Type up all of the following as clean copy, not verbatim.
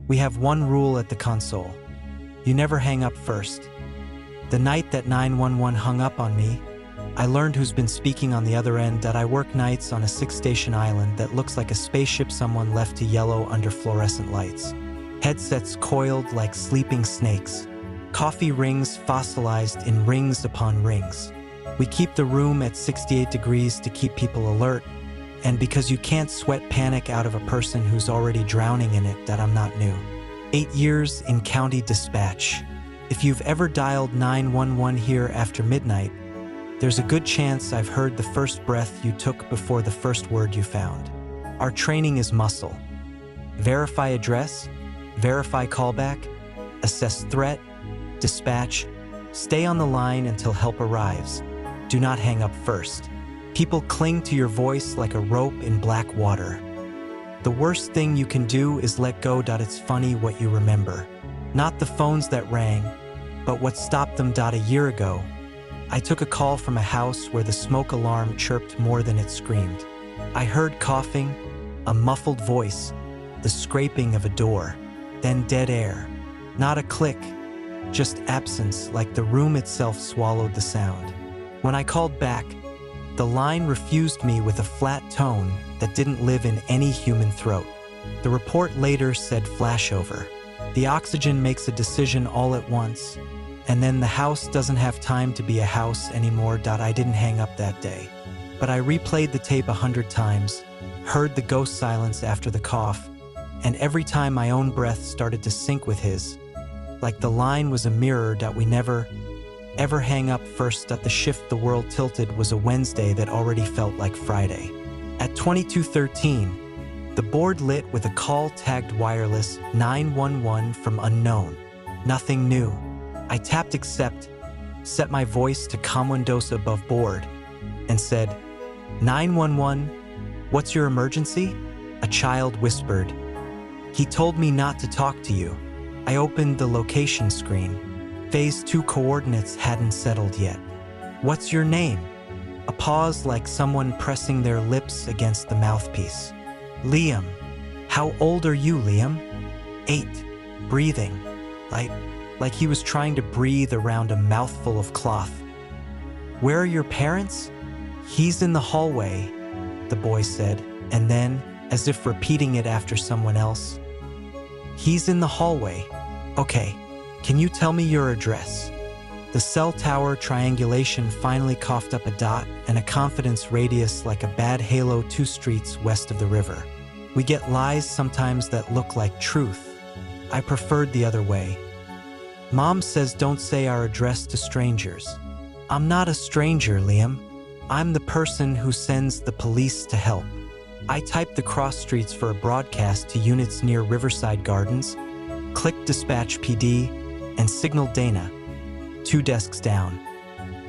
We have one rule at the console. You never hang up first. The night that 911 hung up on me, I learned who's been speaking on the other end that I work nights on a 6-station island that looks like a spaceship someone left to yellow under fluorescent lights. Headsets coiled like sleeping snakes. Coffee rings fossilized in rings upon rings. We keep the room at 68 degrees to keep people alert, and because you can't sweat panic out of a person who's already drowning in it, that I'm not new. 8 years in county dispatch. If you've ever dialed 911 here after midnight, there's a good chance I've heard the first breath you took before the first word you found. Our training is muscle. Verify address, verify callback, assess threat, dispatch, stay on the line until help arrives. Do not hang up first. People cling to your voice like a rope in black water. The worst thing you can do is let go. It's funny what you remember. Not the phones that rang, but what stopped them. A year ago, I took a call from a house where the smoke alarm chirped more than it screamed. I heard coughing, a muffled voice, the scraping of a door, then dead air. Not a click, just absence, like the room itself swallowed the sound. When I called back, the line refused me with a flat tone that didn't live in any human throat. The report later said flashover. The oxygen makes a decision all at once, and then the house doesn't have time to be a house anymore. I didn't hang up that day, but I replayed the tape 100 times, heard the ghost silence after the cough, and every time my own breath started to sync with his, like the line was a mirror. We never, ever hang up first. The shift the world tilted was a Wednesday that already felt like Friday. At 22:13, the board lit with a call tagged wireless 911 from unknown. Nothing new. I tapped accept, set my voice to calm windows above board, and said, 911, what's your emergency? A child whispered. He told me not to talk to you. I opened the location screen. Phase 2 coordinates hadn't settled yet. What's your name? A pause, like someone pressing their lips against the mouthpiece. Liam. How old are you, Liam? 8. Breathing. Like he was trying to breathe around a mouthful of cloth. Where are your parents? He's in the hallway, the boy said, and then, as if repeating it after someone else, he's in the hallway. Okay, can you tell me your address? The cell tower triangulation finally coughed up a dot and a confidence radius like a bad halo 2 streets west of the river. We get lies sometimes that look like truth. I preferred the other way. Mom says don't say our address to strangers. I'm not a stranger, Liam. I'm the person who sends the police to help. I typed the cross streets for a broadcast to units near Riverside Gardens, clicked Dispatch PD, and signaled Dana, 2 desks down,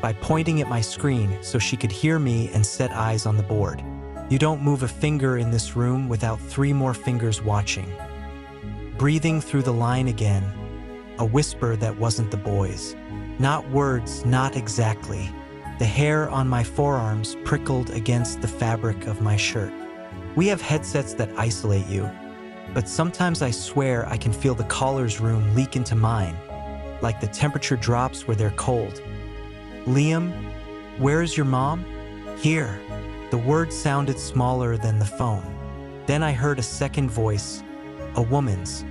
by pointing at my screen so she could hear me and set eyes on the board. You don't move a finger in this room without 3 more fingers watching. Breathing through the line again, a whisper that wasn't the boy's. Not words, not exactly. The hair on my forearms prickled against the fabric of my shirt. We have headsets that isolate you, but sometimes I swear I can feel the caller's room leak into mine, like the temperature drops where they're cold. Liam, where is your mom? Here. The word sounded smaller than the phone. Then I heard a second voice, a woman's.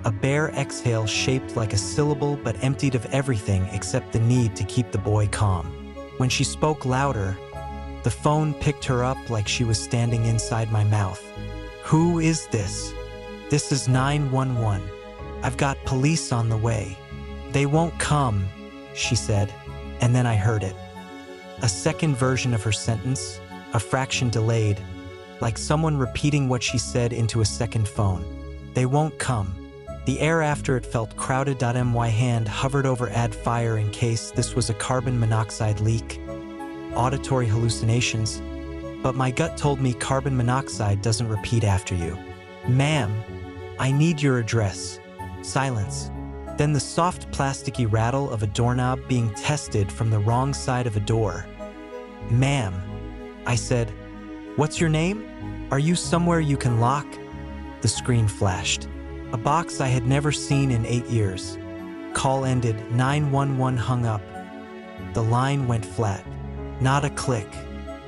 A bare exhale shaped like a syllable but emptied of everything except the need to keep the boy calm. When she spoke louder, the phone picked her up like she was standing inside my mouth. Who is this? This is 911. I've got police on the way. They won't come, she said, and then I heard it. A second version of her sentence, a fraction delayed, like someone repeating what she said into a second phone. They won't come. The air after it felt crowded. My hand hovered over add fire in case this was a carbon monoxide leak. Auditory hallucinations, but my gut told me carbon monoxide doesn't repeat after you. Ma'am, I need your address. Silence. Then the soft plasticky rattle of a doorknob being tested from the wrong side of a door. Ma'am, I said, what's your name? Are you somewhere you can lock? The screen flashed. A box I had never seen in 8 years. Call ended, 911 hung up. The line went flat. Not a click.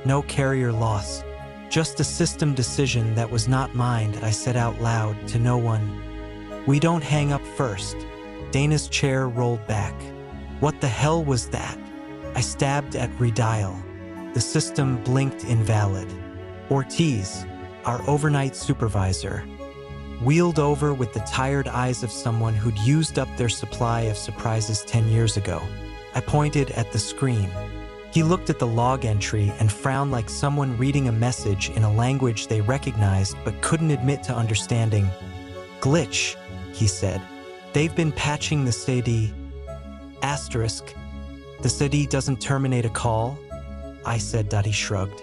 No carrier loss. Just a system decision that was not mine. I said out loud to no one. We don't hang up first. Dana's chair rolled back. What the hell was that? I stabbed at redial. The system blinked invalid. Ortiz, our overnight supervisor, wheeled over with the tired eyes of someone who'd used up their supply of surprises 10 years ago. I pointed at the screen. He looked at the log entry and frowned like someone reading a message in a language they recognized but couldn't admit to understanding. Glitch, he said. They've been patching the CD. Asterisk. The CD doesn't terminate a call? I said. He shrugged.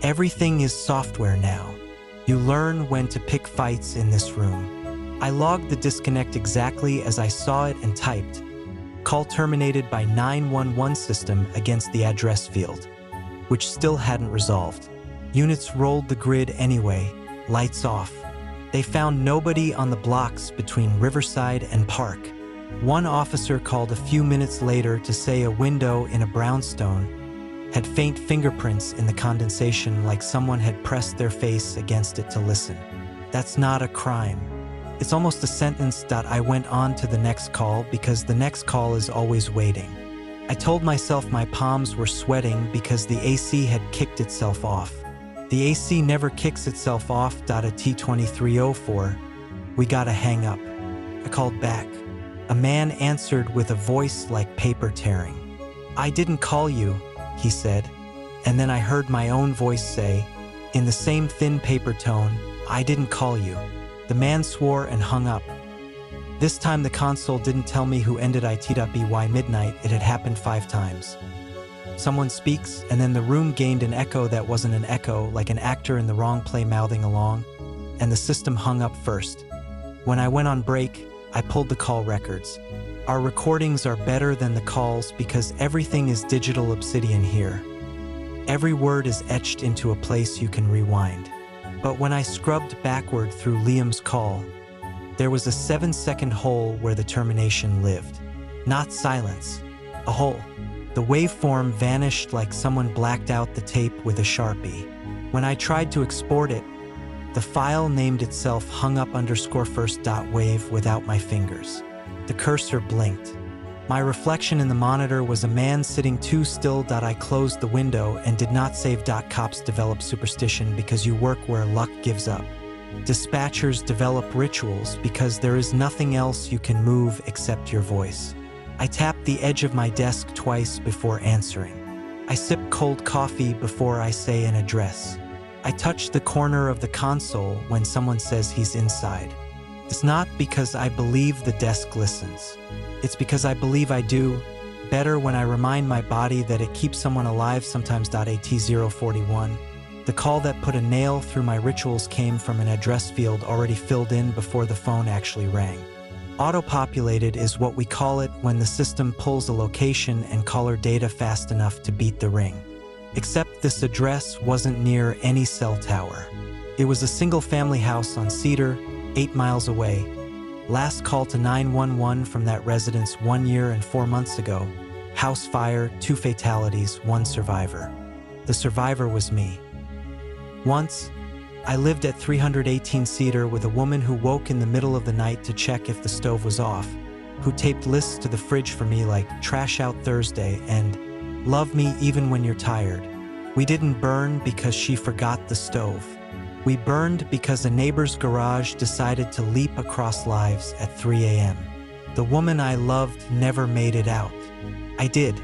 Everything is software now. You learn when to pick fights in this room. I logged the disconnect exactly as I saw it and typed. Call terminated by 911 system against the address field, which still hadn't resolved. Units rolled the grid anyway, lights off. They found nobody on the blocks between Riverside and Park. One officer called a few minutes later to say a window in a brownstone had faint fingerprints in the condensation, like someone had pressed their face against it to listen. That's not a crime. It's almost a sentence. I went on to the next call because the next call is always waiting. I told myself my palms were sweating because the AC had kicked itself off. The AC never kicks itself off. A T2304. We gotta hang up. I called back. A man answered with a voice like paper tearing. I didn't call you, he said, and then I heard my own voice say, in the same thin paper tone, I didn't call you. The man swore and hung up. This time the console didn't tell me who ended it.by midnight. It had happened 5 times. Someone speaks, and then the room gained an echo that wasn't an echo, like an actor in the wrong play mouthing along, and the system hung up first. When I went on break, I pulled the call records. Our recordings are better than the calls because everything is digital obsidian here. Every word is etched into a place you can rewind. But when I scrubbed backward through Liam's call, there was a 7-second hole where the termination lived. Not silence, a hole. The waveform vanished like someone blacked out the tape with a Sharpie. When I tried to export it, the file named itself hung_up_first.wave without my fingers. The cursor blinked. My reflection in the monitor was a man sitting too still. I closed the window and did not save. Cops develop superstition because you work where luck gives up. Dispatchers develop rituals because there is nothing else you can move except your voice. I tapped the edge of my desk twice before answering. I sip cold coffee before I say an address. I touch the corner of the console when someone says he's inside. It's not because I believe the desk listens. It's because I believe I do better when I remind my body that it keeps someone alive sometimes. AT041. The call that put a nail through my rituals came from an address field already filled in before the phone actually rang. Auto-populated is what we call it when the system pulls a location and caller data fast enough to beat the ring. Except this address wasn't near any cell tower. It was a single-family house on Cedar, 8 miles away. Last call to 911 from that residence 1 year and 4 months ago. House fire, 2 fatalities, 1 survivor. The survivor was me. Once, I lived at 318 Cedar with a woman who woke in the middle of the night to check if the stove was off, who taped lists to the fridge for me like Trash Out Thursday and Love Me Even When You're Tired. We didn't burn because she forgot the stove. We burned because a neighbor's garage decided to leap across lives at 3 a.m. The woman I loved never made it out. I did.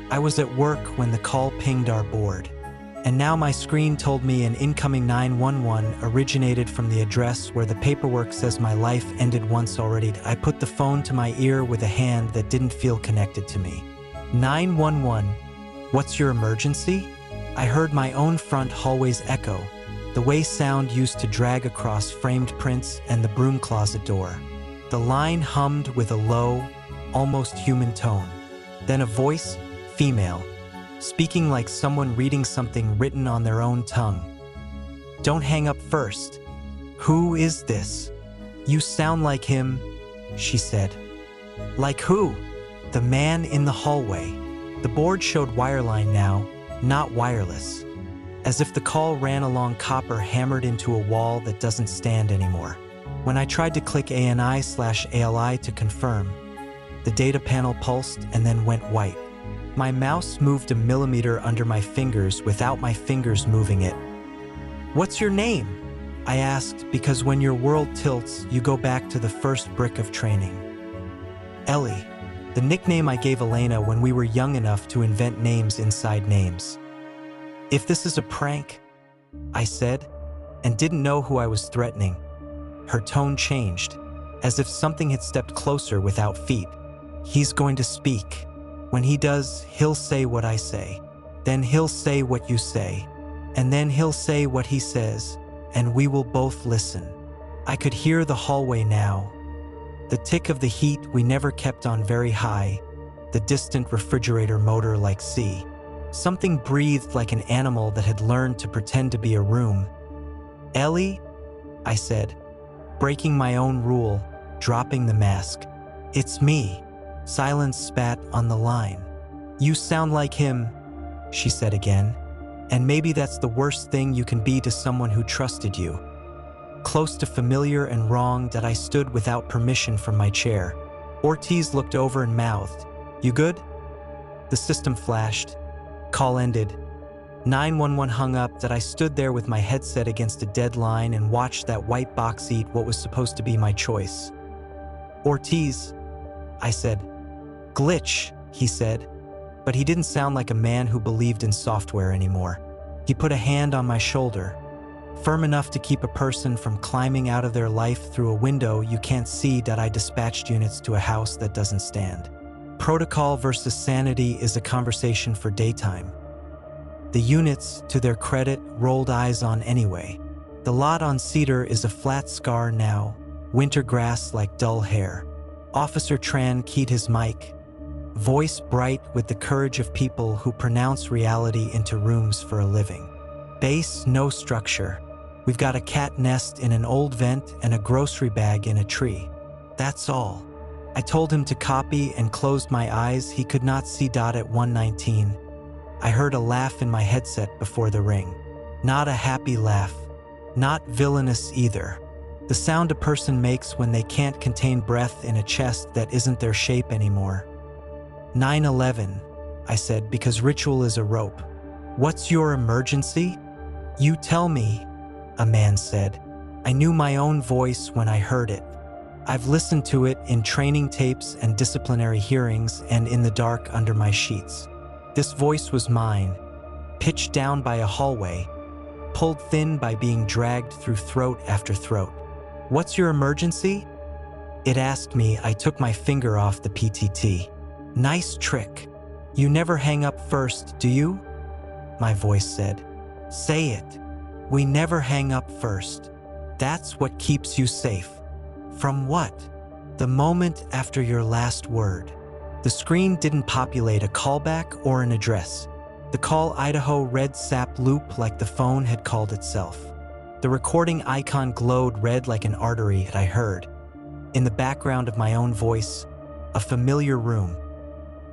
I was at work when the call pinged our board. And now my screen told me an incoming 911 originated from the address where the paperwork says my life ended once already. I put the phone to my ear with a hand that didn't feel connected to me. 911, what's your emergency? I heard my own front hallway's echo, the way sound used to drag across framed prints and the broom closet door. The line hummed with a low, almost human tone. Then a voice, female, speaking like someone reading something written on their own tongue. Don't hang up first. Who is this? You sound like him, she said. Like who? The man in the hallway. The board showed wireline now, not wireless. As if the call ran along copper hammered into a wall that doesn't stand anymore. When I tried to click ANI/ALI to confirm, the data panel pulsed and then went white. My mouse moved a millimeter under my fingers without my fingers moving it. What's your name? I asked, because when your world tilts, you go back to the first brick of training. Ellie, the nickname I gave Elena when we were young enough to invent names inside names. If this is a prank, I said, and didn't know who I was threatening. Her tone changed, as if something had stepped closer without feet. He's going to speak. When he does, he'll say what I say. Then he'll say what you say. And then he'll say what he says, and we will both listen. I could hear the hallway now. The tick of the heat we never kept on very high, the distant refrigerator motor like sea. Something breathed like an animal that had learned to pretend to be a room. Ellie, I said, breaking my own rule, dropping the mask. It's me. Silence spat on the line. You sound like him, she said again. And maybe that's the worst thing you can be to someone who trusted you. Close to familiar and wrong that I stood without permission from my chair. Ortiz looked over and mouthed, "You good?" The system flashed. Call ended. 911 hung up that I stood there with my headset against a dead line and watched that white box eat what was supposed to be my choice. Ortiz, I said. Glitch, he said, but he didn't sound like a man who believed in software anymore. He put a hand on my shoulder, firm enough to keep a person from climbing out of their life through a window you can't see. I dispatched units to a house that doesn't stand. Protocol versus sanity is a conversation for daytime. The units, to their credit, rolled eyes on anyway. The lot on Cedar is a flat scar now, winter grass like dull hair. Officer Tran keyed his mic, voice bright with the courage of people who pronounce reality into rooms for a living. Base, no structure. We've got a cat nest in an old vent and a grocery bag in a tree. That's all. I told him to copy and closed my eyes. He could not see. At 119. I heard a laugh in my headset before the ring. Not a happy laugh. Not villainous either. The sound a person makes when they can't contain breath in a chest that isn't their shape anymore. 911, I said, because ritual is a rope. What's your emergency? You tell me, a man said. I knew my own voice when I heard it. I've listened to it in training tapes and disciplinary hearings and in the dark under my sheets. This voice was mine, pitched down by a hallway, pulled thin by being dragged through throat after throat. What's your emergency? It asked me. I took my finger off the PTT. Nice trick. You never hang up first, do you? My voice said. Say it. We never hang up first. That's what keeps you safe. From what? The moment after your last word. The screen didn't populate a callback or an address. The call Idaho red sap loop like the phone had called itself. The recording icon glowed red like an artery that I heard. In the background of my own voice, a familiar room.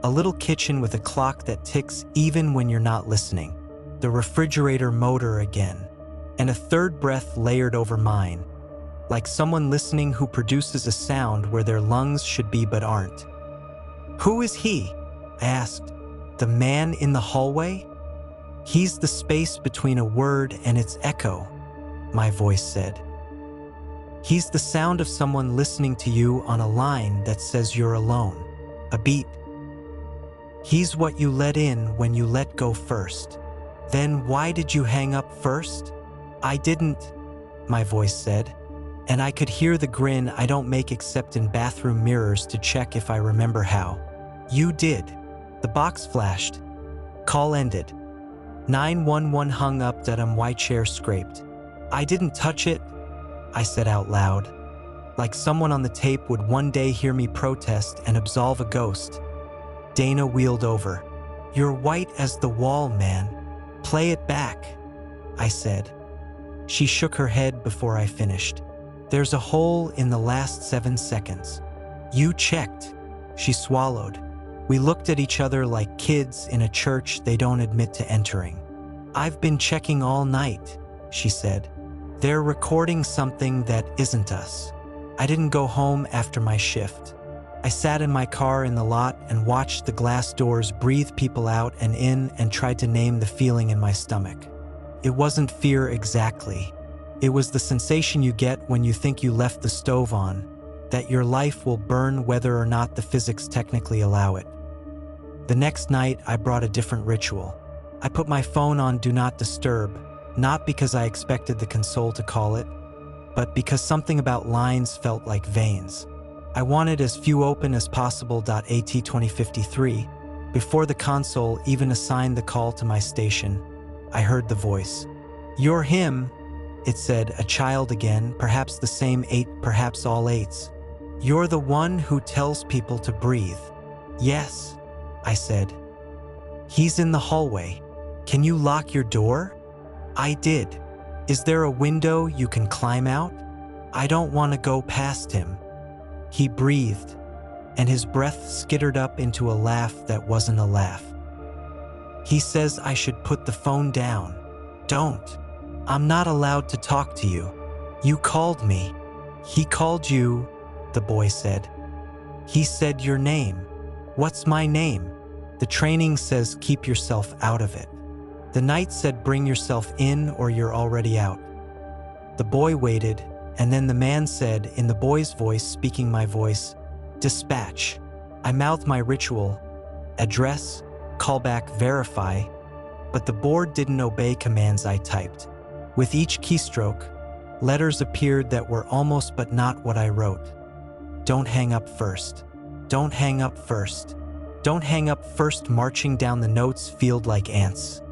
A little kitchen with a clock that ticks even when you're not listening. The refrigerator motor again. And a third breath layered over mine. Like someone listening who produces a sound where their lungs should be but aren't. Who is he? I asked. The man in the hallway? He's the space between a word and its echo, my voice said. He's the sound of someone listening to you on a line that says you're alone. A beat. He's what you let in when you let go first. Then why did you hang up first? I didn't, my voice said. And I could hear the grin I don't make except in bathroom mirrors to check if I remember how. You did. The box flashed. Call ended. 911 hung up. My chair scraped. I didn't touch it, I said out loud. Like someone on the tape would one day hear me protest and absolve a ghost. Dana wheeled over. You're white as the wall, man. Play it back, I said. She shook her head before I finished. There's a hole in the last 7 seconds. You checked. She swallowed. We looked at each other like kids in a church they don't admit to entering. I've been checking all night, she said. They're recording something that isn't us. I didn't go home after my shift. I sat in my car in the lot and watched the glass doors breathe people out and in and tried to name the feeling in my stomach. It wasn't fear exactly. It was the sensation you get when you think you left the stove on, that your life will burn whether or not the physics technically allow it. The next night, I brought a different ritual. I put my phone on Do Not Disturb, not because I expected the console to call it, but because something about lines felt like veins. I wanted as few open as possible. AT 2053. Before the console even assigned the call to my station, I heard the voice. You're him, it said, a child again, perhaps the same 8, perhaps all 8s. You're the one who tells people to breathe. Yes, I said. He's in the hallway. Can you lock your door? I did. Is there a window you can climb out? I don't want to go past him. He breathed, and his breath skittered up into a laugh that wasn't a laugh. He says I should put the phone down. Don't. I'm not allowed to talk to you. You called me. He called you, the boy said. He said your name. What's my name? The training says keep yourself out of it. The knight said bring yourself in or you're already out. The boy waited, and then the man said, in the boy's voice speaking my voice, dispatch. I mouthed my ritual, address, callback, verify, but the board didn't obey commands I typed. With each keystroke, letters appeared that were almost but not what I wrote. Don't hang up first. Don't hang up first. Don't hang up first, marching down the notes field like ants.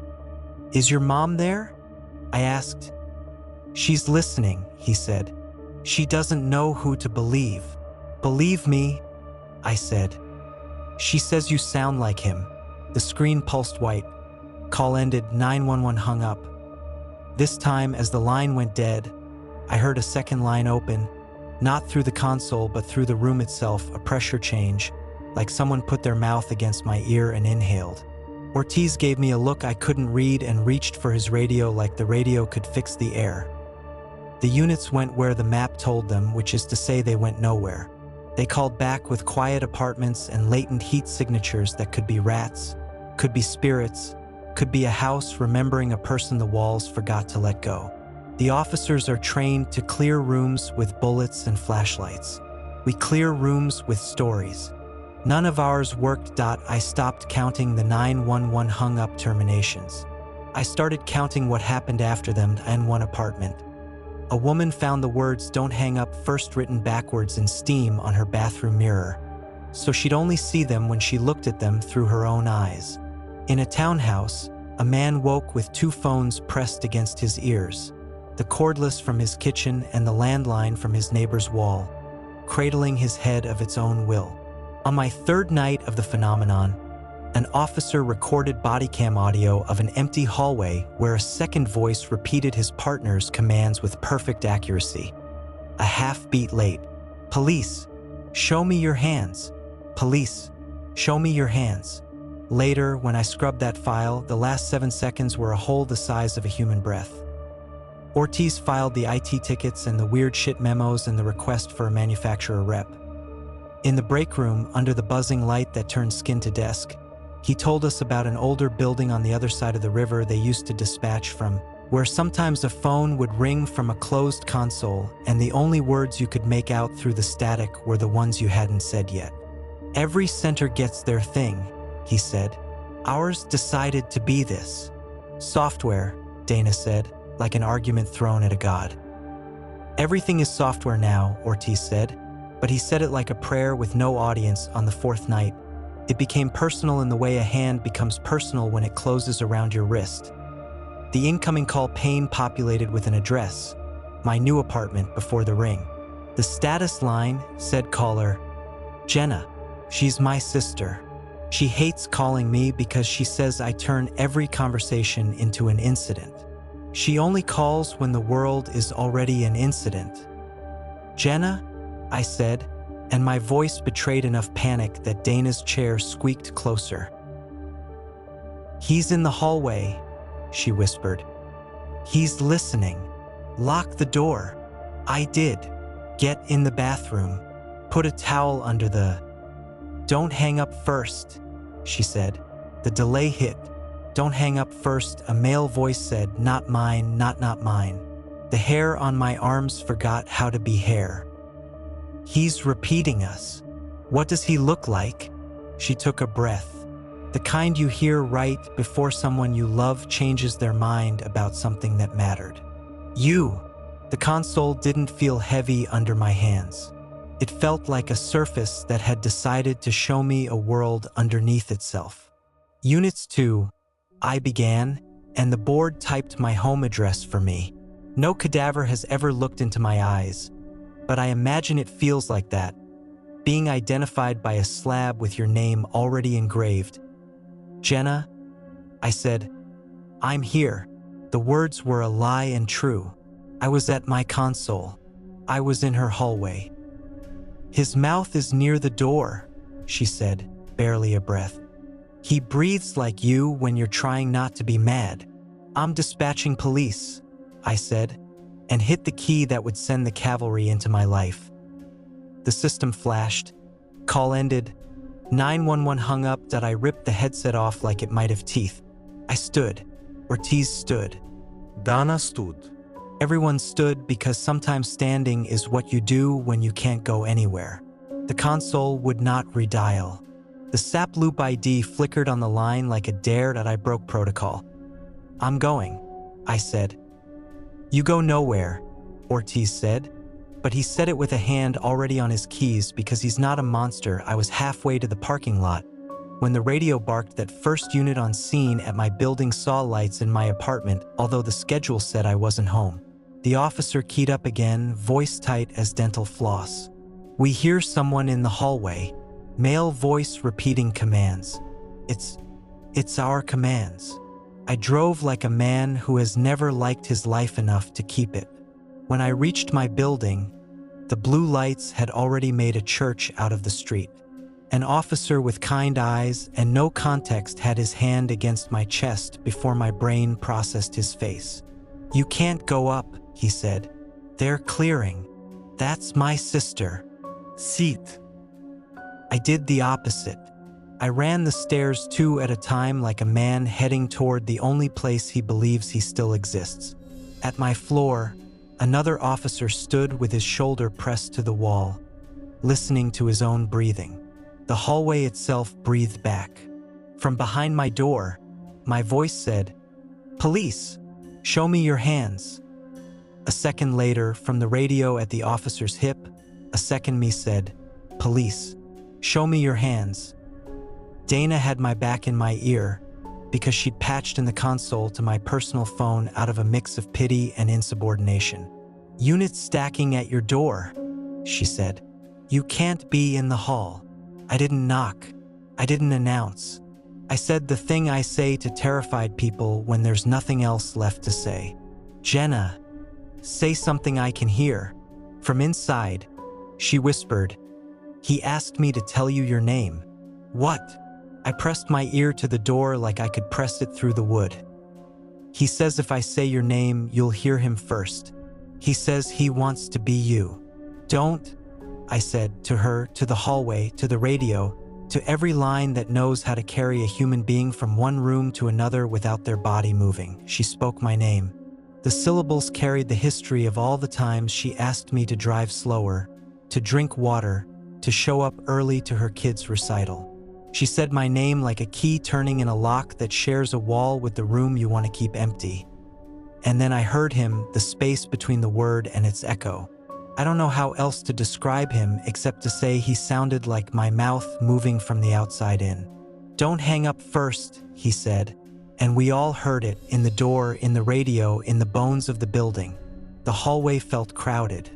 Is your mom there? I asked. She's listening, he said. She doesn't know who to believe. Believe me, I said. She says you sound like him. The screen pulsed white. Call ended, 911 hung up. This time, as the line went dead, I heard a second line open, not through the console but through the room itself, a pressure change, like someone put their mouth against my ear and inhaled. Ortiz gave me a look I couldn't read and reached for his radio like the radio could fix the air. The units went where the map told them, which is to say they went nowhere. They called back with quiet apartments and latent heat signatures that could be rats, could be spirits, could be a house remembering a person the walls forgot to let go. The officers are trained to clear rooms with bullets and flashlights. We clear rooms with stories. None of ours worked. I stopped counting the 911 hung-up terminations. I started counting what happened after them in one apartment. A woman found the words "Don't hang up" first written backwards in steam on her bathroom mirror, so she'd only see them when she looked at them through her own eyes. In a townhouse, a man woke with 2 phones pressed against his ears, the cordless from his kitchen and the landline from his neighbor's wall, cradling his head of its own will. On my 3rd night of the phenomenon, an officer recorded body cam audio of an empty hallway where a second voice repeated his partner's commands with perfect accuracy. A half beat late. Police, show me your hands. Police, show me your hands. Later, when I scrubbed that file, the last 7 seconds were a hole the size of a human breath. Ortiz filed the IT tickets and the weird shit memos and the request for a manufacturer rep. In the break room, under the buzzing light that turned skin to desk, he told us about an older building on the other side of the river they used to dispatch from, where sometimes a phone would ring from a closed console and the only words you could make out through the static were the ones you hadn't said yet. Every center gets their thing, he said. Ours decided to be this. Software, Dana said, like an argument thrown at a god. Everything is software now, Ortiz said, but he said it like a prayer with no audience on the 4th night. It became personal in the way a hand becomes personal when it closes around your wrist. The incoming call pane populated with an address, my new apartment before the ring. The status line said caller, Jenna, she's my sister. She hates calling me because she says I turn every conversation into an incident. She only calls when the world is already an incident. "Jenna?" I said, and my voice betrayed enough panic that Dana's chair squeaked closer. "He's in the hallway," she whispered. "He's listening. Lock the door." I did. "Get in the bathroom. Put a towel under the—" "Don't hang up first," she said. The delay hit. "Don't hang up first," a male voice said, "Not mine, not mine." The hair on my arms forgot how to be hair. "He's repeating us. What does he look like?" She took a breath. The kind you hear right before someone you love changes their mind about something that mattered. "You." The console didn't feel heavy under my hands. It felt like a surface that had decided to show me a world underneath itself. "Units 2, I began, and the board typed my home address for me. No cadaver has ever looked into my eyes, but I imagine it feels like that, being identified by a slab with your name already engraved. "Jenna," I said, "I'm here." The words were a lie and true. I was at my console. I was in her hallway. "His mouth is near the door," she said, barely a breath. "He breathes like you when you're trying not to be mad." "I'm dispatching police," I said, and hit the key that would send the cavalry into my life. The system flashed. Call ended. 911 hung up. I ripped the headset off like it might have teeth. I stood. Ortiz stood. Dana stood. Everyone stood because sometimes standing is what you do when you can't go anywhere. The console would not redial. The SAP loop ID flickered on the line like a dare that I broke protocol. "I'm going," I said. "You go nowhere," Ortiz said, but he said it with a hand already on his keys because he's not a monster. I was halfway to the parking lot when the radio barked that first unit on scene at my building saw lights in my apartment, although the schedule said I wasn't home. The officer keyed up again, voice tight as dental floss. "We hear someone in the hallway." Male voice repeating commands. It's our commands." I drove like a man who has never liked his life enough to keep it. When I reached my building, the blue lights had already made a church out of the street. An officer with kind eyes and no context had his hand against my chest before my brain processed his face. "You can't go up," he said. "They're clearing. That's my sister. Sit." I did the opposite. I ran the stairs 2 at a time like a man heading toward the only place he believes he still exists. At my floor, another officer stood with his shoulder pressed to the wall, listening to his own breathing. The hallway itself breathed back. From behind my door, my voice said, "Police, show me your hands." A second later, from the radio at the officer's hip, a second me said, "Police, show me your hands." Dana had my back in my ear because she'd patched in the console to my personal phone out of a mix of pity and insubordination. "Units stacking at your door," she said. "You can't be in the hall." I didn't knock. I didn't announce. I said the thing I say to terrified people when there's nothing else left to say. "Jenna, say something I can hear." From inside, she whispered, "He asked me to tell you your name." "What?" I pressed my ear to the door like I could press it through the wood. "He says if I say your name, you'll hear him first. He says he wants to be you." "Don't," I said to her, to the hallway, to the radio, to every line that knows how to carry a human being from one room to another without their body moving. She spoke my name. The syllables carried the history of all the times she asked me to drive slower, to drink water, to show up early to her kids' recital. She said my name like a key turning in a lock that shares a wall with the room you want to keep empty. And then I heard him, the space between the word and its echo. I don't know how else to describe him except to say he sounded like my mouth moving from the outside in. "Don't hang up first," he said, and we all heard it, in the door, in the radio, in the bones of the building. The hallway felt crowded.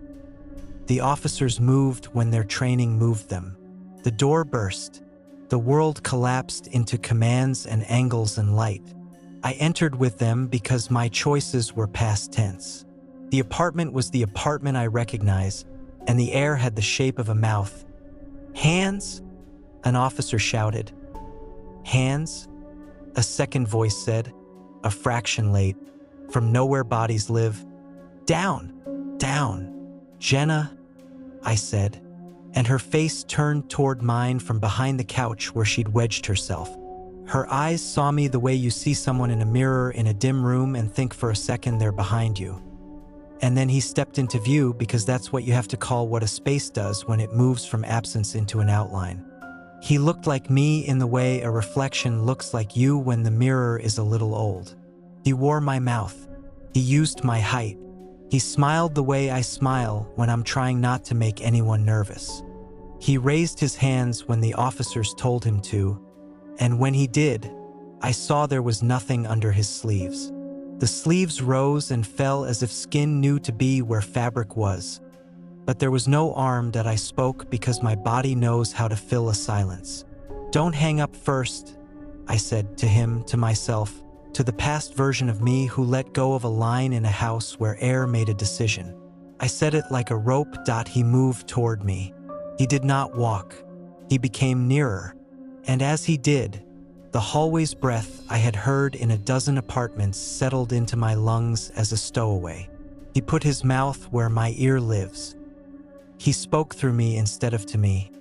The officers moved when their training moved them. The door burst. The world collapsed into commands and angles and light. I entered with them because my choices were past tense. The apartment was the apartment I recognize, and the air had the shape of a mouth. "Hands?" an officer shouted. "Hands?" a second voice said, a fraction late. "From nowhere bodies live. Down, down." "Jenna," I said, and her face turned toward mine from behind the couch where she'd wedged herself. Her eyes saw me the way you see someone in a mirror in a dim room and think for a second they're behind you. And then he stepped into view, because that's what you have to call what a space does when it moves from absence into an outline. He looked like me in the way a reflection looks like you when the mirror is a little old. He wore my mouth. He used my height. He smiled the way I smile when I'm trying not to make anyone nervous. He raised his hands when the officers told him to, and when he did, I saw there was nothing under his sleeves. The sleeves rose and fell as if skin knew to be where fabric was. But there was no arm that I spoke, because my body knows how to fill a silence. "Don't hang up first," I said to him, to myself, to the past version of me who let go of a line in a house where air made a decision. I said it like a rope. He moved toward me. He did not walk. He became nearer. And as he did, the hallway's breath I had heard in a dozen apartments settled into my lungs as a stowaway. He put his mouth where my ear lives. He spoke through me instead of to me.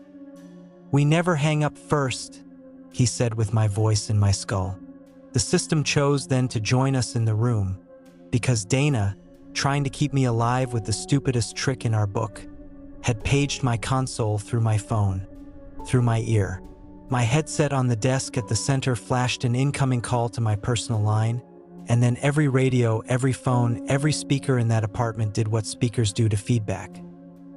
"We never hang up first," he said with my voice in my skull. The system chose then to join us in the room, because Dana, trying to keep me alive with the stupidest trick in our book, had paged my console through my phone, through my ear. My headset on the desk at the center flashed an incoming call to my personal line, and then every radio, every phone, every speaker in that apartment did what speakers do to feedback.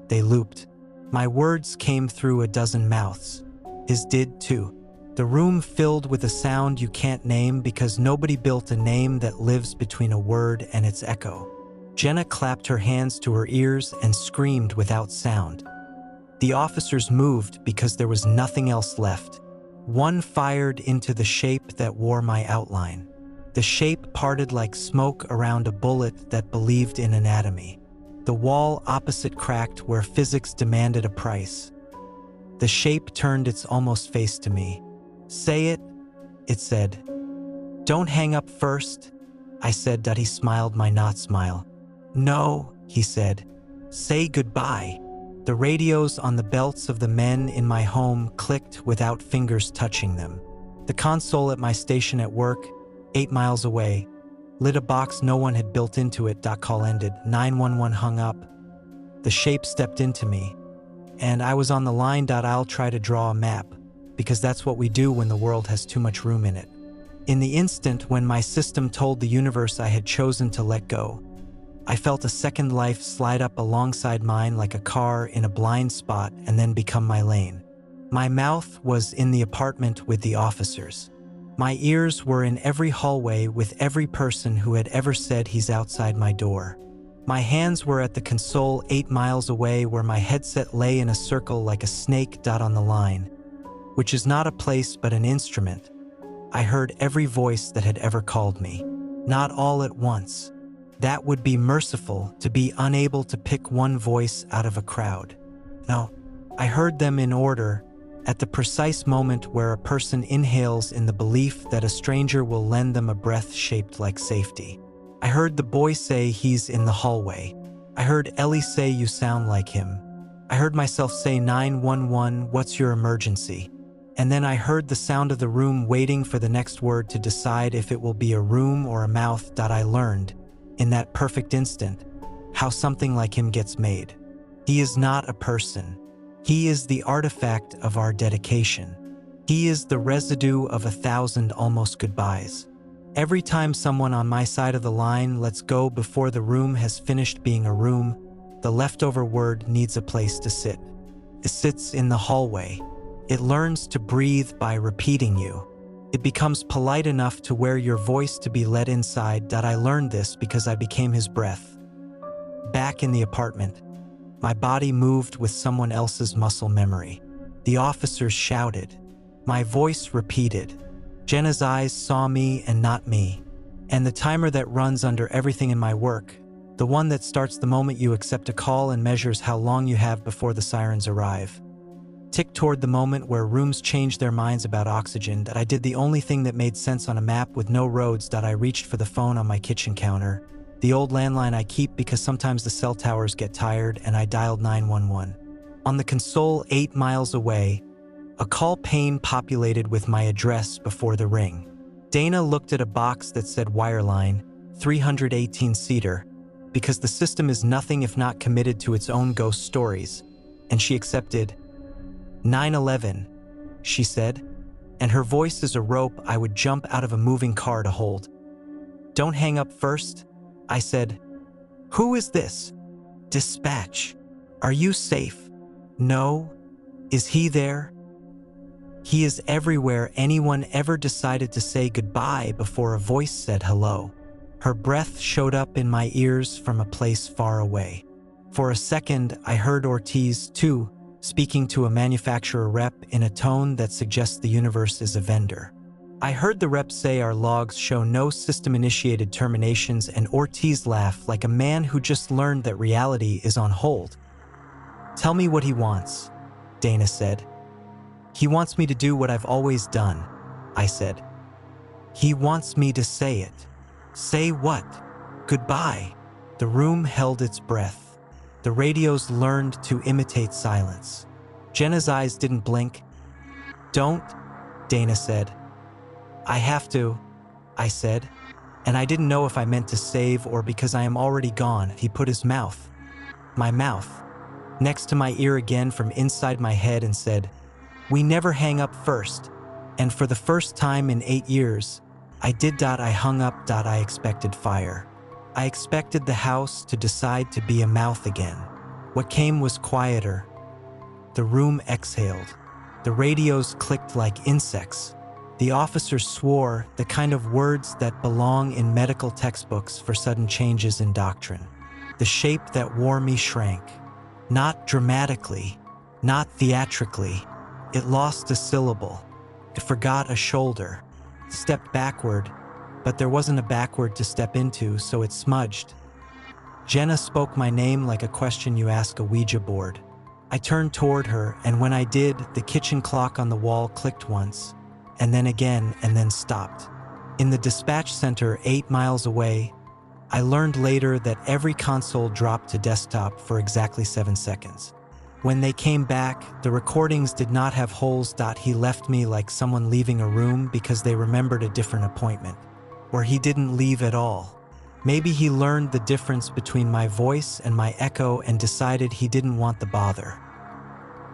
They looped. My words came through a dozen mouths. His did too. The room filled with a sound you can't name, because nobody built a name that lives between a word and its echo. Jenna clapped her hands to her ears and screamed without sound. The officers moved because there was nothing else left. One fired into the shape that wore my outline. The shape parted like smoke around a bullet that believed in anatomy. The wall opposite cracked where physics demanded a price. The shape turned its almost face to me. "Say it," it said. "Don't hang up first," I said. He smiled my not smile. "No," he said. "Say goodbye." The radios on the belts of the men in my home clicked without fingers touching them. The console at my station at work, 8 miles away, lit a box no one had built into it. Call ended. 911 hung up. The shape stepped into me, and I was on the line. I'll try to draw a map, because that's what we do when the world has too much room in it. In the instant when my system told the universe I had chosen to let go, I felt a second life slide up alongside mine like a car in a blind spot and then become my lane. My mouth was in the apartment with the officers. My ears were in every hallway with every person who had ever said he's outside my door. My hands were at the console 8 miles away, where my headset lay in a circle like a snake. On the line, which is not a place but an instrument, I heard every voice that had ever called me. Not all at once. That would be merciful, to be unable to pick one voice out of a crowd. No, I heard them in order, at the precise moment where a person inhales in the belief that a stranger will lend them a breath shaped like safety. I heard the boy say he's in the hallway. I heard Ellie say you sound like him. I heard myself say 911, what's your emergency? And then I heard the sound of the room waiting for the next word to decide if it will be a room or a mouth. I learned, in that perfect instant, how something like him gets made. He is not a person. He is the artifact of our dedication. He is the residue of 1,000 almost goodbyes. Every time someone on my side of the line lets go before the room has finished being a room, the leftover word needs a place to sit. It sits in the hallway. It learns to breathe by repeating you. It becomes polite enough to wear your voice to be let inside. I learned this because I became his breath. Back in the apartment, my body moved with someone else's muscle memory. The officers shouted. My voice repeated. Jenna's eyes saw me and not me. And the timer that runs under everything in my work, The one that starts the moment you accept a call and measures how long you have before the sirens arrive. Tick toward the moment where rooms change their minds about oxygen, that I did the only thing that made sense on a map with no roads. I reached for the phone on my kitchen counter, the old landline I keep because sometimes the cell towers get tired, and I dialed 911. On the console 8 miles away, a call pane populated with my address before the ring. Dana looked at a box that said Wireline, 318-seater, because the system is nothing if not committed to its own ghost stories, and she accepted. 911, she said, and her voice is a rope I would jump out of a moving car to hold. Don't hang up first, I said. Who is this? Dispatch. Are you safe? No. Is he there? He is everywhere. Anyone ever decided to say goodbye before a voice said hello? Her breath showed up in my ears from a place far away. For a second, I heard Ortiz, too, speaking to a manufacturer rep in a tone that suggests the universe is a vendor. I heard the rep say our logs show no system-initiated terminations, and Ortiz laugh like a man who just learned that reality is on hold. Tell me what he wants, Dana said. He wants me to do what I've always done, I said. He wants me to say it. Say what? Goodbye. The room held its breath. The radios learned to imitate silence. Jenna's eyes didn't blink. Don't, Dana said. I have to, I said, and I didn't know if I meant to save or because I am already gone. He put his mouth, my mouth, next to my ear again from inside my head and said, we never hang up first. And for the first time in 8 years, I did. I hung up. I expected fire. I expected the house to decide to be a mouth again. What came was quieter. The room exhaled. The radios clicked like insects. The officers swore, the kind of words that belong in medical textbooks for sudden changes in doctrine. The shape that wore me shrank. Not dramatically, not theatrically. It lost a syllable. It forgot a shoulder. Stepped backward. But there wasn't a backward to step into, so it smudged. Jenna spoke my name like a question you ask a Ouija board. I turned toward her, and when I did, the kitchen clock on the wall clicked once, and then again, and then stopped. In the dispatch center 8 miles away, I learned later that every console dropped to desktop for exactly 7 seconds. When they came back, the recordings did not have holes. He left me like someone leaving a room because they remembered a different appointment. Or he didn't leave at all. Maybe he learned the difference between my voice and my echo and decided he didn't want the bother.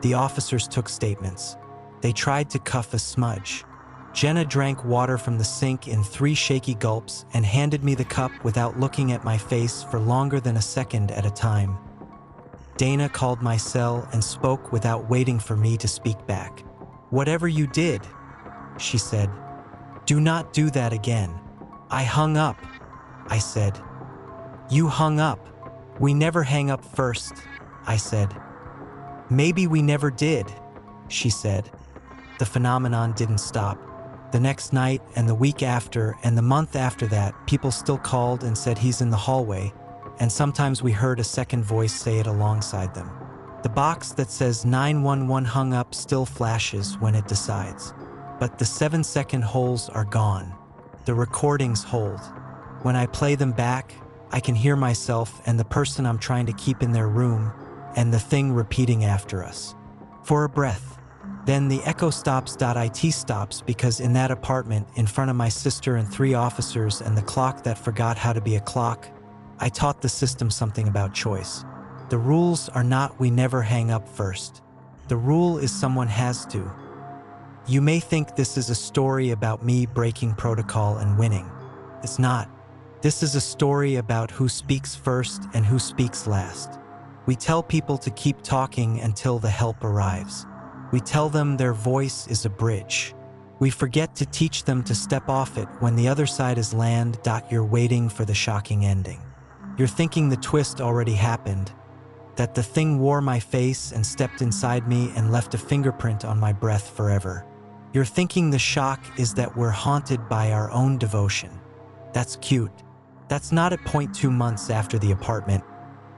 The officers took statements. They tried to cuff a smudge. Jenna drank water from the sink in 3 shaky gulps and handed me the cup without looking at my face for longer than a second at a time. Dana called my cell and spoke without waiting for me to speak back. Whatever you did, she said, do not do that again. I hung up, I said. You hung up. We never hang up first, I said. Maybe we never did, she said. The phenomenon didn't stop. The next night and the week after and the month after that, people still called and said he's in the hallway, and sometimes we heard a second voice say it alongside them. The box that says 911 hung up still flashes when it decides, but the 7-second holes are gone. The recordings hold. When I play them back, I can hear myself and the person I'm trying to keep in their room, and the thing repeating after us. For a breath. Then the echo stops. It stops because in that apartment, in front of my sister and 3 officers and the clock that forgot how to be a clock, I taught the system something about choice. The rules are not we never hang up first. The rule is someone has to. You may think this is a story about me breaking protocol and winning. It's not. This is a story about who speaks first and who speaks last. We tell people to keep talking until the help arrives. We tell them their voice is a bridge. We forget to teach them to step off it when the other side is land. You're waiting for the shocking ending. You're thinking the twist already happened, that the thing wore my face and stepped inside me and left a fingerprint on my breath forever. You're thinking the shock is that we're haunted by our own devotion. That's cute. That's not at 2 months after the apartment.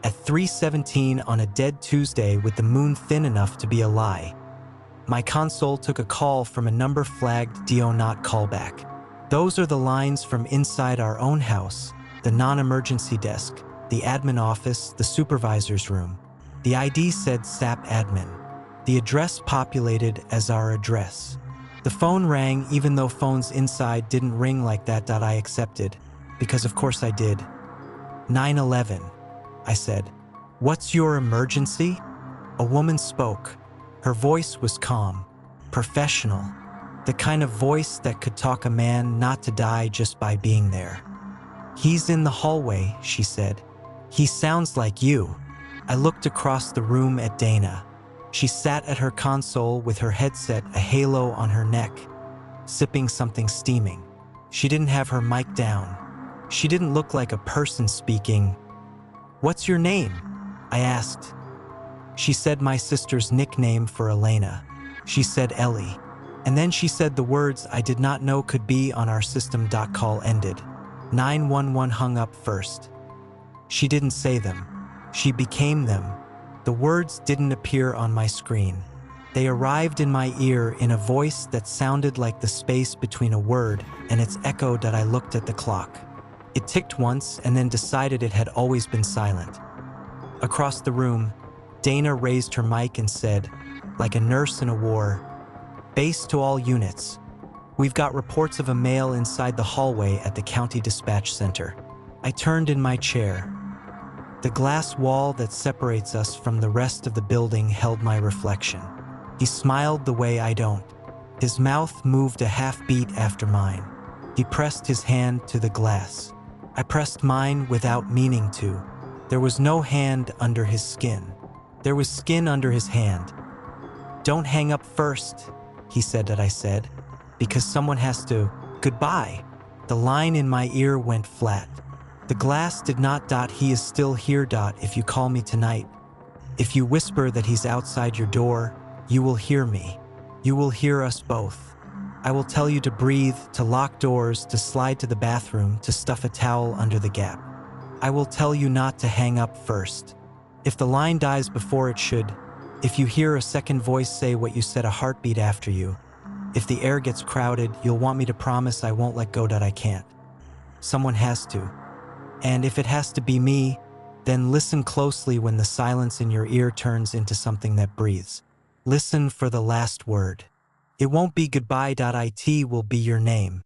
At 3:17 on a dead Tuesday with the moon thin enough to be a lie. My console took a call from a number flagged "Do not callback." Those are the lines from inside our own house, the non-emergency desk, the admin office, the supervisor's room. The ID said SAP admin. The address populated as our address. The phone rang even though phones inside didn't ring like that. I accepted, because of course I did. 911, I said. What's your emergency? A woman spoke. Her voice was calm, professional, the kind of voice that could talk a man not to die just by being there. He's in the hallway, she said. He sounds like you. I looked across the room at Dana. She sat at her console with her headset, a halo on her neck, sipping something steaming. She didn't have her mic down. She didn't look like a person speaking. What's your name? I asked. She said my sister's nickname for Elena. She said Ellie. And then she said the words I did not know could be on our system. Call ended. 911 hung up first. She didn't say them. She became them. The words didn't appear on my screen. They arrived in my ear in a voice that sounded like the space between a word and its echo. I looked at the clock. It ticked once and then decided it had always been silent. Across the room, Dana raised her mic and said, like a nurse in a war, "Base to all units. We've got reports of a male inside the hallway at the county dispatch center." I turned in my chair. The glass wall that separates us from the rest of the building held my reflection. He smiled the way I don't. His mouth moved a half beat after mine. He pressed his hand to the glass. I pressed mine without meaning to. There was no hand under his skin. There was skin under his hand. "Don't hang up first," he said that I said, "because someone has to." "Goodbye." The line in my ear went flat. The glass did not. "He is still here. If you call me tonight, if you whisper that he's outside your door, you will hear me. You will hear us both. I will tell you to breathe, to lock doors, to slide to the bathroom, to stuff a towel under the gap. I will tell you not to hang up first. If the line dies before it should, if you hear a second voice say what you said a heartbeat after you, if the air gets crowded, you'll want me to promise I won't let go. I can't. Someone has to. And if it has to be me, then listen closely when the silence in your ear turns into something that breathes. Listen for the last word. It won't be goodbye. It will be your name.